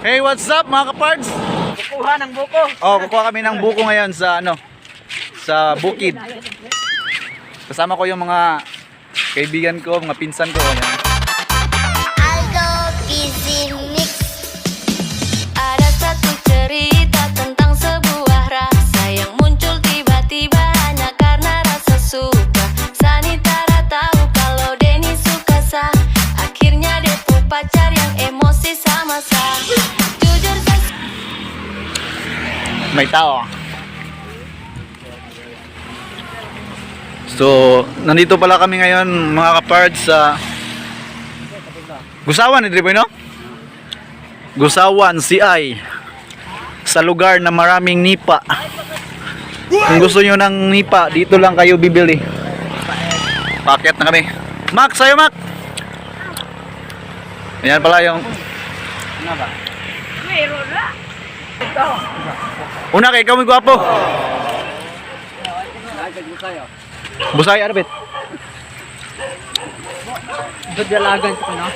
Hey, what's up mga kapards? Kukuha ng buko. Oh, kukuha kami ng buko ngayon sa sa bukid. Kasama ko yung mga kaibigan ko, mga pinsan ko. Ayan. Aldo Busy Mix. Ada satu cerita tentang sebuah rasa yang muncul tiba-tiba hanya karena rasa suka. Sani Tara tahu kalau Denny suka Sa. Akhirnya dia pun pacar yang emosi sama Sa. Jujur saya May tao. So, nandito pala kami ngayon mga kapards sa Gusawan, hindi ba no? Gusawan, CI. Sa lugar na maraming nipa. Kung gusto nyo ng nipa, dito lang kayo bibili. Paket na kami. Mac, sa'yo Mac! Ayan pala yung Mayroon na. una kay ikaw may gwapo. Busay, arbit. Dalagan ko na.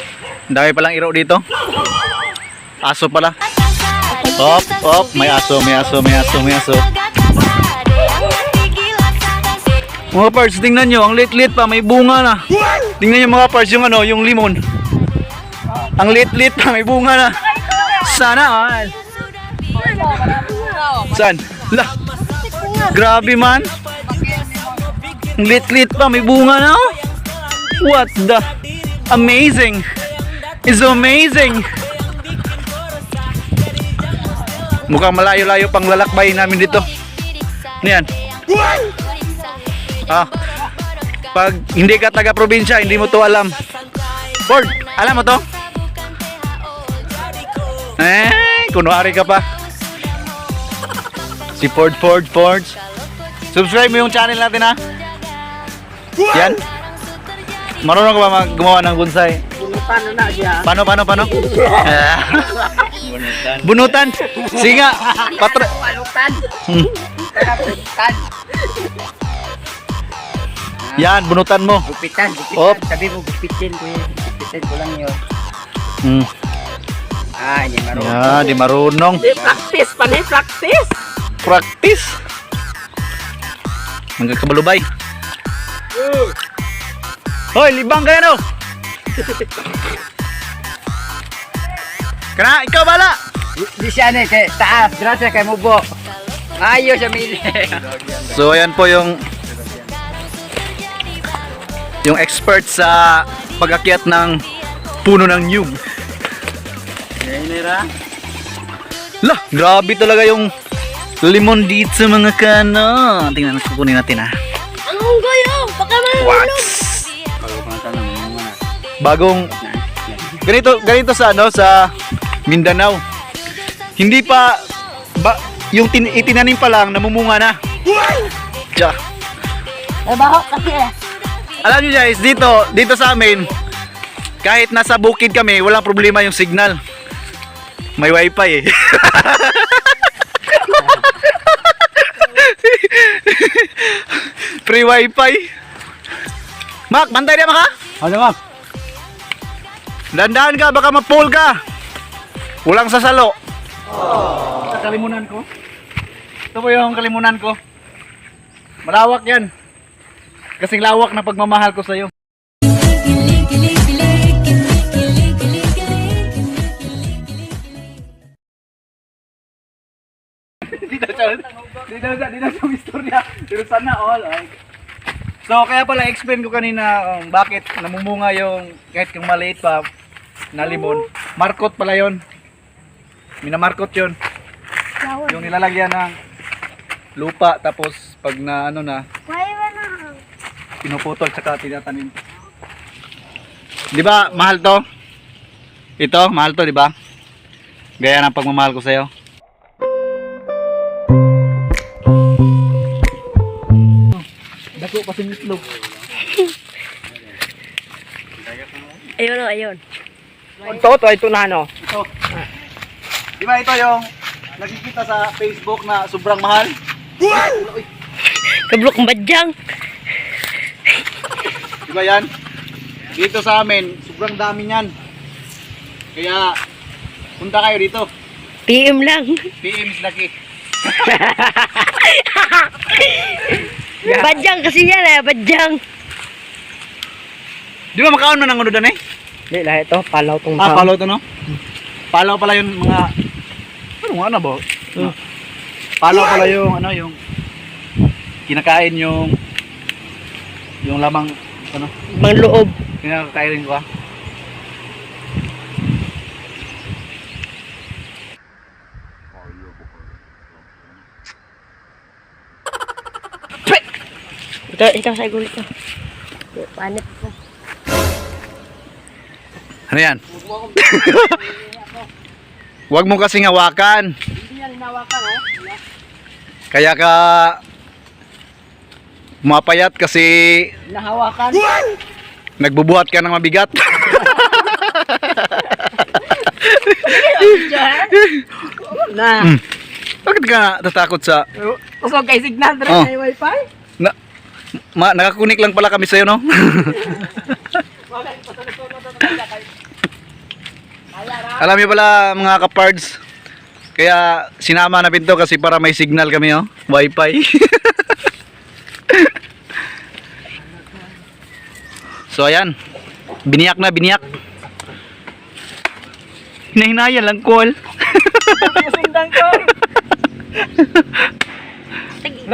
Ang dami palang iro dito. Aso pala. Op, op, may aso, may aso, may aso, may aso. Mga parts, tingnan nyo, ang lit-lit pa, may bunga na. Tingnan nyo mga parts, yung ano, yung limon. Ang lit-lit pa, may bunga na. Sana all. Saan? Lah, grabe man. Ang lit-lit pa, may bunga na. Oh. What the? Amazing. It's amazing. Mukhang malayo-layo pang lalakbay namin dito. Ano yan? Ah, pag hindi ka taga-probinsya, hindi mo to alam. Ford, alam mo to? Kunwari ka pa. Si Ford. Subscribe mo yung channel natin ha. Yan. Marunong ka ba gumawa ng bonsai? Bunutan na siya. Paano? Bunutan. Sige nga. Palutan. Bunutan. Yan, bunutan mo. Gupitan. Op. Sabi mo gupitin ko yun. Gupitin ko lang yun. Hindi marunong. Yan, di marunong. Practice pa na practice. Practice. Magkakabalubay. Hoy, libang kayo no. Kana, ikaw bala. Di siya na kay taas. Gracias kay Mubo. Ayos siya mili. So ayan po yung expert sa pag-akyat ng puno ng nyug. Lah, grabe talaga yung limon dito sa mga kano. Tingnan natin, kukunin natin ha. Anong gayo? Baka What? Bagong ganito sa sa Mindanao. Hindi pa yung itinanim pa lang namumunga na. Tiya. Baho kasi Alam niyo guys, dito sa amin kahit nasa bukid kami, walang problema yung signal. May wifi eh. Free wifi. Mac, bantay dia maka? Ano ma? Dandan ka, baka ma-pull ka. Walang sasalo. Sa kalimunan ko. Ito po yung kalimunan ko. Malawak yan. Kasing lawak na pagmamahal ko sa'yo. Di na sa istorya. Pero sana all. So kaya pala explain ko kanina bakit namumunga yung kahit yung maliit pa na limon. Markot pala yon. Minamarkot yon. Yung nilalagyan ng lupa tapos pag na ano na pinuputol tsaka tinatanim. Di ba mahal to? Ito mahal to, di ba? Gaya ng pagmamahal ko sa'yo. Dako pa sing itlog. Ayun. Ito na no. Ito. Di ba ito yung nakikita sa Facebook na sobrang mahal? Kablok badyang. Di ba yan? Dito sa amin, sobrang dami niyan. Kaya, punta kayo dito. PM lang. PM is lucky. Badyang kasi yan eh, badyang. Di ba makaon man ang uno doon eh? Hindi, lahat ito, palaw tong Ah, palaw to no? Palaw pala yung mga... Ano nga na ba? Palaw pala yung ano, yung... Kinakain yung lamang, ano? Mang loob. Kinakain ko ah. Ikaw sa gulit ko. Panit ko. Ano yan? Huwag mo kasing hawakan. Hindi yan hinawakan oh. Kaya ka mapayat kasi Nahawakan. nagbubuhat ka ng mabigat. Na. Bakit ka natatakot sa... Usog kay signal dre Oh. may wifi. Nakakunik lang pala kami sa'yo, no? Alam niyo pala mga kapards, kaya sinama na pinto kasi para may signal kami, oh. Wi-Fi. So ayan, biniyak na, biniyak. Hinahinayan lang, call. Sundan ko.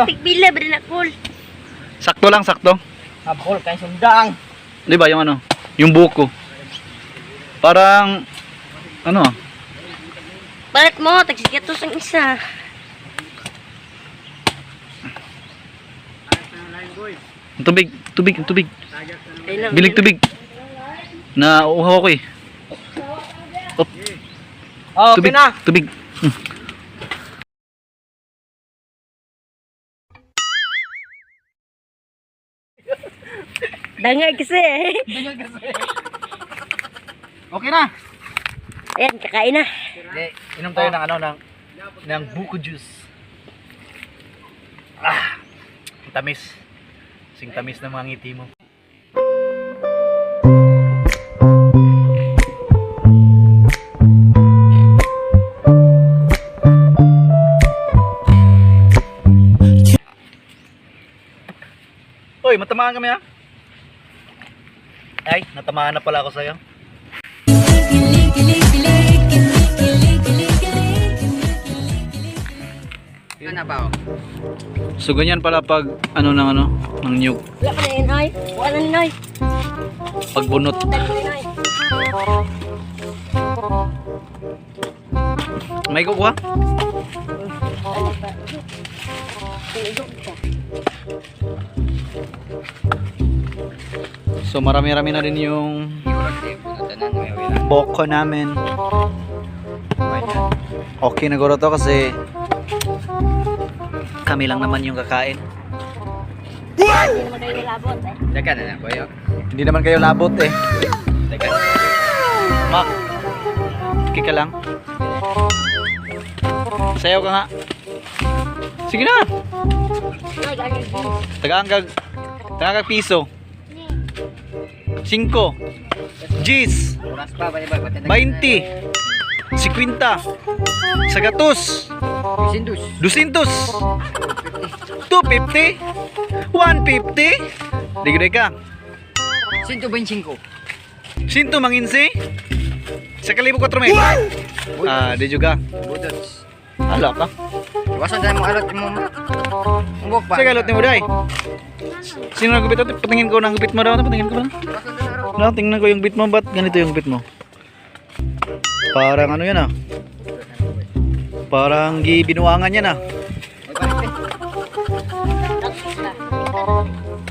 Tigbila ba na cool? Sakto lang, sakto. Habol kay sundang. Di ba yung ano? Yung buko. Parang ano? Balat mo, tagsigatos ang isa. Tubig, tubig, tubig. Ay lang. Bilig tubig. Na uhaw ko eh. Op, Oh, tubig, tubig. Dangay kasi. Okay na. Ayan, kakain na. Inom tayo ng ano ng buko juice. Ah, ang tamis. Sing tamis ng mga ngiti mo. Hoy, matamaan kami ha. Ay, natamaan na pala ako sa'yo. Yun na ba? So ganyan pala pag ano ng nyug, Wala pa na yun, ay. Wala na, ay. pag bunot. Dali ko yun, ay. May kukuha? So marami-rami na din yung boko namin. Okay na guro to kasi kami lang naman yung kakain. Hindi naman kayo nilabot, eh. Teka na na, boyo. Hindi naman kayo labot eh. Teka. Mak, kika lang. Sayaw ka nga. Sige na. Ay, gagawin ko. Tagangkag piso. 5 G's Oras pa ba iba? 20 50 Sagatos Sindus. 200 250 150 Digre ka 125. 100 manginsi sa kalibo 4 mil. Ah, di juga. Budots. Ala ka. Iwasan tayo mo alot mo. Umbok ba? Sa galot ni mo day. Sino nagupit ito? Patingin ko ng gupit mo daw. Patingin ko lang. Iwasan tayo na Wala, tingnan ko yung bit mo. Ba't ganito yung bit mo? Parang ano yan ah. Parang gibinuangan yan ah.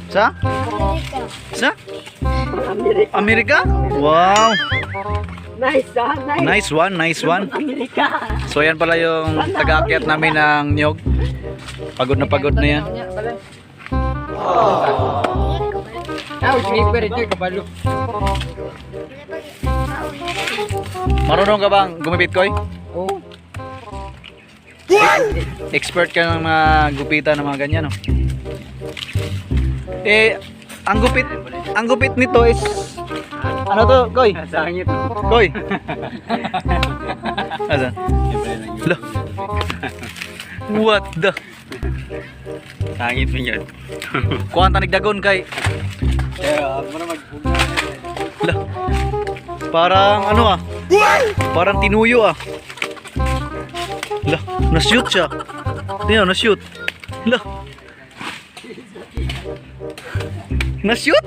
Sa? Sa? Amerika? Wow. Nice, ah. Nice. Nice one, nice one. Amerika. So yan pala yung taga-akyat namin ng nyog. Pagod na yan. Ah, sniper ito kabalo. Marunong ka bang gumipit, Koy? Oh. Expert ka ng mga gupitan ng mga ganyan, no? Eh, ang gupit nito is Ano to, Koy? Sangit. Koy! Asan? Lo. What the? Sangit mo yun. Kuha ang tanigdagon kay. Pero ako na Lo. Parang ano ah. Parang tinuyo ah. Lo. Na-shoot siya. Tingnan, na-shoot. Lo. Na-shoot?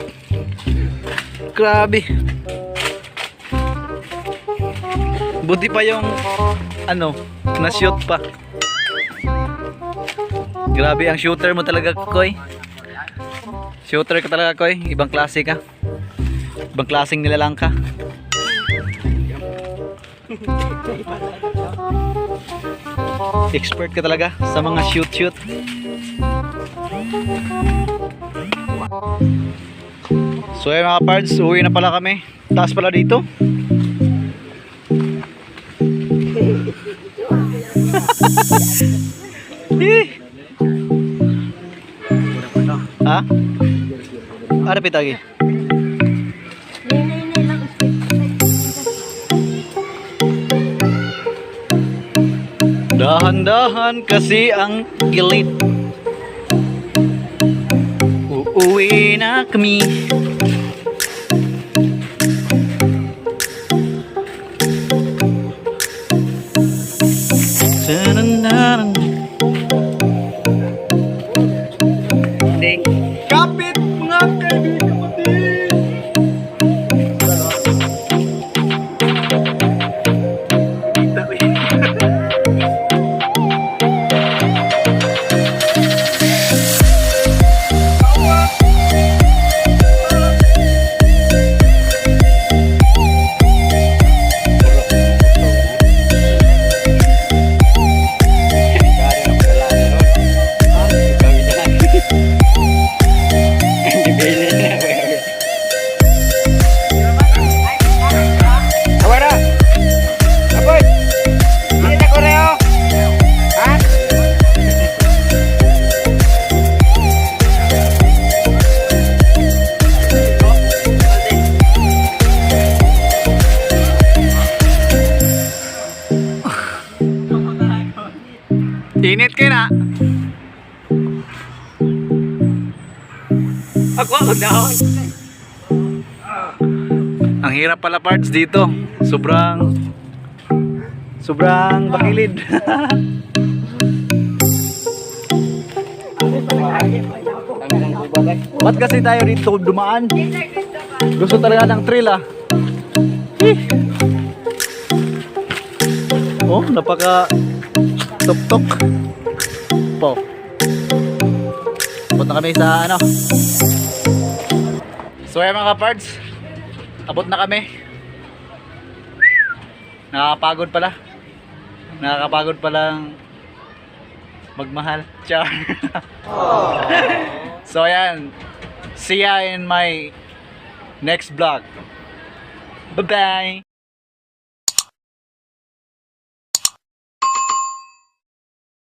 Grabe. Buti pa yung ano, na-shoot pa. Grabe ang shooter mo talaga, Koy. Shooter ka talaga, Koy. Ibang klase ka. Ibang klaseng nilalang ka. Expert ka talaga sa mga shoot. So ayun mga pards, uwi na pala kami. Taas pala dito. Ha? Ada pitagi. Dahan-dahan kasi ang gilid. Uuwi na kami. Tanananan. Ding. Kapit mga kaibigan mo din. Init kayo na. Ako daw. Ang hirap pala parts dito. Sobrang bakilid. Ba't kasi tayo dito dumaan? Gusto talaga ng thrill ah. Oh, napaka tok-tok po. Abot na kami sa ano. So ayan mga pards, abot na kami. Nakakapagod palang magmahal. Char. So ayan, see ya in my next vlog. Bye bye.